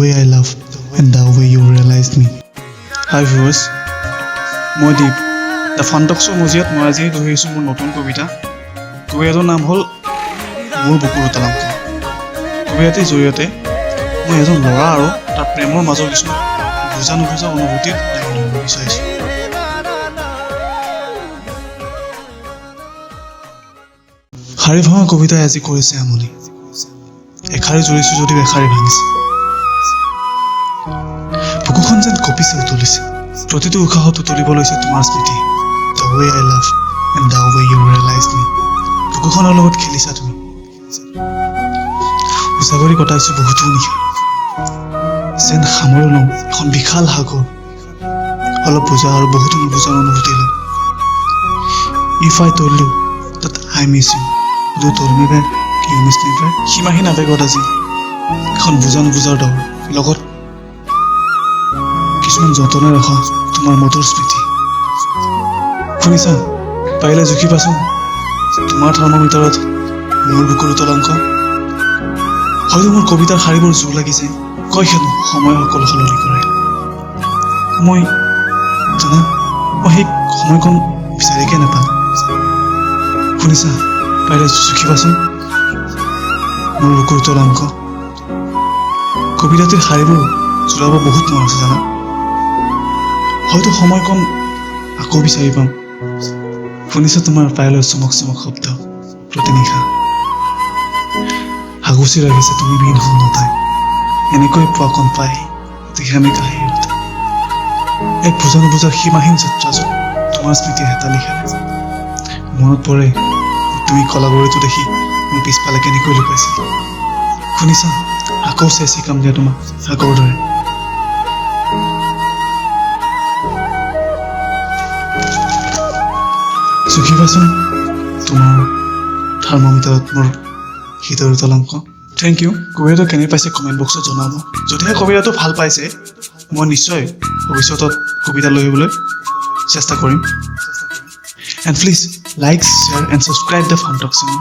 way I love and the way you realized me. Hi viewers, মই দীপ the ফানটক্সৰ মজিয়াত মই আজি লৈ আহিছোঁ মোৰ নতুন কবিতা। কবিতাটোৰ নাম হ'ল মোৰ বুকুৰ তলাংক। কবিতাটিৰ জৰিয়তে মই এজন ল'ৰা আৰু তাৰ প্ৰেমৰ মাজৰ কিছুমান বুজা নুবুজা অনুভূতিত দাঙি ধৰিব বিচাৰিছোঁ। শাৰী ভঙা কবিতাই আজি কৰিছে আমনি, এশাৰী জুৰিছোঁ যদিও এশাৰী ভাঙিছে। বুকুখন যেন কঁপিছে উতলিছে, প্ৰতিটো উশাহত উতলিব লৈছে তোমাৰ স্মৃতি। The way I love and the way you realized me. বুকুখনৰ লগত খেলিছা তুমি, উজাগৰি কটাইছোঁ বহুতো নিশা, যেন সামৰি লওঁ এখন বিশাল সাগৰ, অলপ বুজা আৰু বহুতো নুবুজাৰ অনুভূতি লৈ। If I told you that I miss you, would you tell me that you miss me back? সীমাহীন আৱেগত আজি এখন বুজা নুবুজাৰ দৌৰ, লগত কিছুমান যতনে ৰখা তোমাৰ মধুৰ স্মৃতি। শুনিছা? পাৰিলে জুখিবাচোন তোমাৰ থাৰ্মোমিটাৰত মোৰ বুকুৰ তলাংক। হয়তো মোৰ কবিতাৰ শাৰীবোৰ জোৰ লাগিছে, কয় হেনো সময় সকলো সলনি কৰে। মই সেই সময়কণ বিচাৰিকে নাপাম। শুনিছা? পাৰিলে জুখিবাচোন মোৰ বুকুৰ তলাংক। কবিতাটিৰ শাৰীবোৰ জোৰাব বহুত মন আছে জানা। হয়তো সময়কণ আকৌ বিচাৰি পাম। শুনিছা তোমাৰ পায়লৰ চমক চমক শব্দ প্ৰতি নিশা। হাগুচি ৰাখিছে তুমি বিহীন শূন্যতাই, এনেকৈ পোৱাকণ পাই যিখানি কাহি উঠা। এক বুজা নুবুজাৰ সীমাহীন যাত্ৰাজত তোমাৰ স্মৃতিয়ে হেতালি খেলে। মনত পৰে তুমি কলাগুৰিটো দেখি মোৰ পিছফালে কেনেকৈ লুকাইছিল। শুনিছা? আকৌ চেঁচি কাম দিয়া তোমাক আগৰ দৰে। জুখিবাচোন তোমাৰ থাৰ্মোমিটাৰত মোৰ হৃদয়ৰ তলাংক। Thank U. কবিতাটো কেনে পাইছে কমেণ্ট বক্সত জনাব। যদিহে কবিতাটো ভাল পাইছে মই নিশ্চয় ভৱিষ্যতত কবিতা লৈ আহিবলৈ চেষ্টা কৰিম। And please like, share and subscribe the Funtox channel.